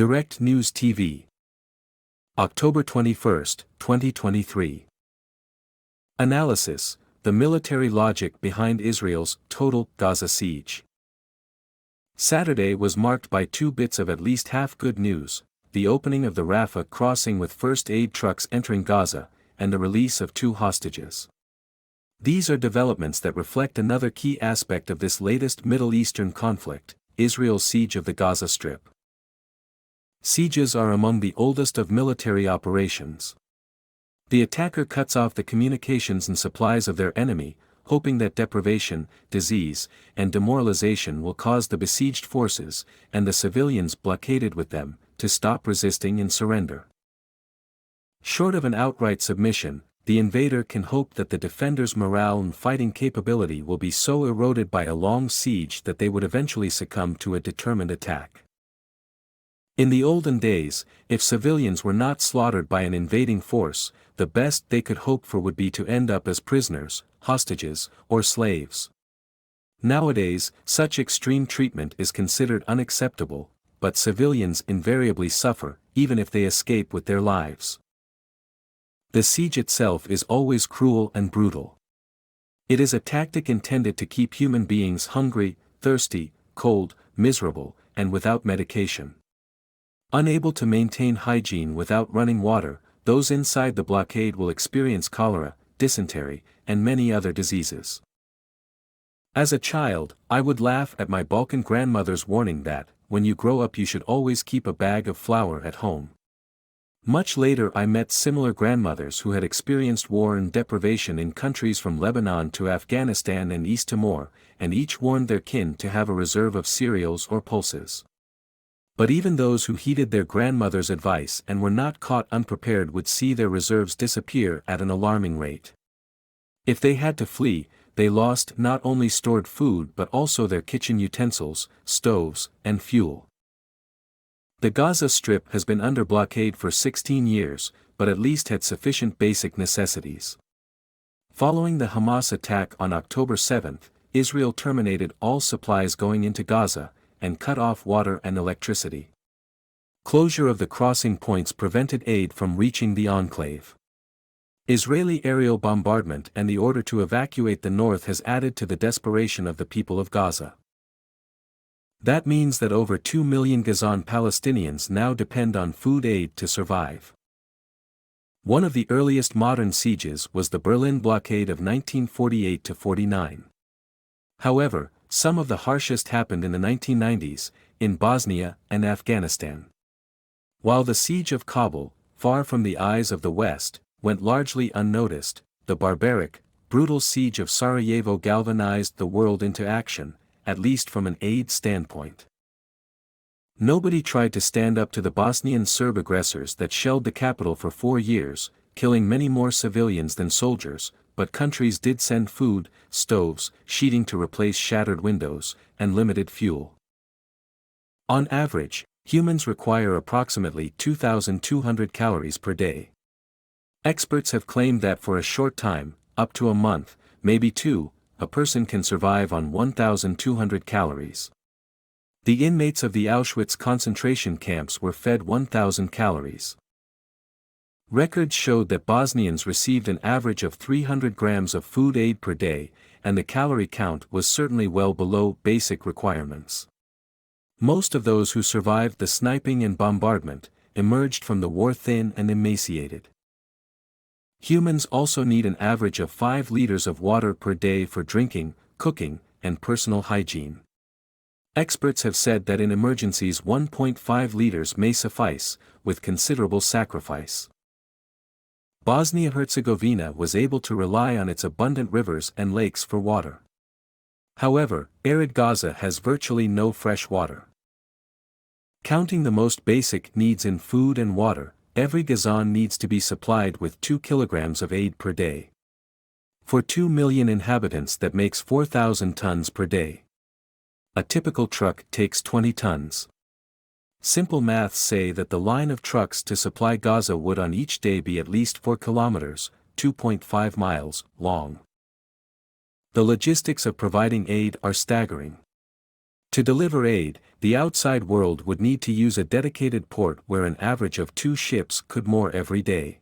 Direct News TV. October 21, 2023. Analysis: the military logic behind Israel's total Gaza siege. Saturday was marked by two bits of at least half good news: the opening of the Rafah crossing with first aid trucks entering Gaza, and the release of two hostages. These are developments that reflect another key aspect of this latest Middle Eastern conflict: Israel's siege of the Gaza Strip. Sieges are among the oldest of military operations. The attacker cuts off the communications and supplies of their enemy, hoping that deprivation, disease, and demoralization will cause the besieged forces, and the civilians blockaded with them, to stop resisting and surrender. Short of an outright submission, the invader can hope that the defenders' morale and fighting capability will be so eroded by a long siege that they would eventually succumb to a determined attack. In the olden days, if civilians were not slaughtered by an invading force, the best they could hope for would be to end up as prisoners, hostages, or slaves. Nowadays, such extreme treatment is considered unacceptable, but civilians invariably suffer, even if they escape with their lives. The siege itself is always cruel and brutal. It is a tactic intended to keep human beings hungry, thirsty, cold, miserable, and without medication. Unable to maintain hygiene without running water, those inside the blockade will experience cholera, dysentery, and many other diseases. As a child, I would laugh at my Balkan grandmother's warning that, when you grow up you should always keep a bag of flour at home. Much later I met similar grandmothers who had experienced war and deprivation in countries from Lebanon to Afghanistan and East Timor, and each warned their kin to have a reserve of cereals or pulses. But even those who heeded their grandmother's advice and were not caught unprepared would see their reserves disappear at an alarming rate. If they had to flee, they lost not only stored food but also their kitchen utensils, stoves, and fuel. The Gaza Strip has been under blockade for 16 years, but at least had sufficient basic necessities. Following the Hamas attack on October 7, Israel terminated all supplies going into Gaza, and cut off water and electricity. Closure of the crossing points prevented aid from reaching the enclave. Israeli aerial bombardment and the order to evacuate the north has added to the desperation of the people of Gaza. That means that over 2 million Gazan Palestinians now depend on food aid to survive. One of the earliest modern sieges was the Berlin blockade of 1948–49. However, some of the harshest happened in the 1990s, in Bosnia and Afghanistan. While the siege of Kabul, far from the eyes of the West, went largely unnoticed, the barbaric, brutal siege of Sarajevo galvanized the world into action, at least from an aid standpoint. Nobody tried to stand up to the Bosnian Serb aggressors that shelled the capital for 4 years, killing many more civilians than soldiers, but countries did send food, stoves, sheeting to replace shattered windows, and limited fuel. On average, humans require approximately 2,200 calories per day. Experts have claimed that for a short time, up to a month, maybe two, a person can survive on 1,200 calories. The inmates of the Auschwitz concentration camps were fed 1,000 calories. Records showed that Bosnians received an average of 300 grams of food aid per day, and the calorie count was certainly well below basic requirements. Most of those who survived the sniping and bombardment emerged from the war thin and emaciated. Humans also need an average of 5 liters of water per day for drinking, cooking, and personal hygiene. Experts have said that in emergencies 1.5 liters may suffice, with considerable sacrifice. Bosnia-Herzegovina was able to rely on its abundant rivers and lakes for water. However, arid Gaza has virtually no fresh water. Counting the most basic needs in food and water, every Gazan needs to be supplied with 2 kilograms of aid per day. For 2 million inhabitants that makes 4,000 tons per day. A typical truck takes 20 tons. Simple maths say that the line of trucks to supply Gaza would on each day be at least 4 kilometers, 2.5 miles, long. The logistics of providing aid are staggering. To deliver aid, the outside world would need to use a dedicated port where an average of 2 ships could moor every day.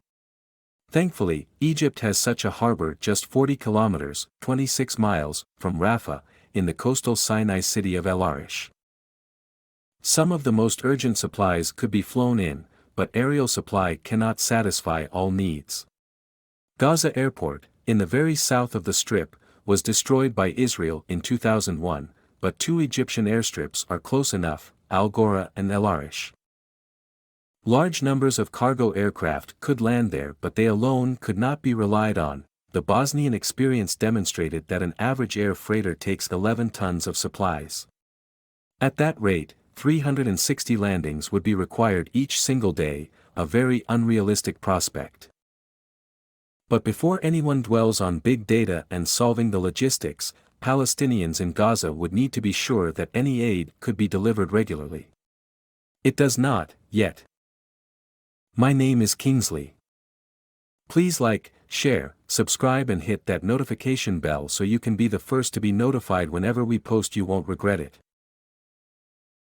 Thankfully, Egypt has such a harbor just 40 kilometers, 26 miles, from Rafah, in the coastal Sinai city of El Arish. Some of the most urgent supplies could be flown in, but aerial supply cannot satisfy all needs. Gaza Airport, in the very south of the Strip, was destroyed by Israel in 2001, but 2 Egyptian airstrips are close enough, Al Ghora and El Arish. Large numbers of cargo aircraft could land there, but they alone could not be relied on. The Bosnian experience demonstrated that an average air freighter takes 11 tons of supplies. At that rate, 360 landings would be required each single day, a very unrealistic prospect. But before anyone dwells on big data and solving the logistics, Palestinians in Gaza would need to be sure that any aid could be delivered regularly. It does not, yet. My name is Kingsley. Please like, share, subscribe and hit that notification bell so you can be the first to be notified whenever we post. You won't regret it.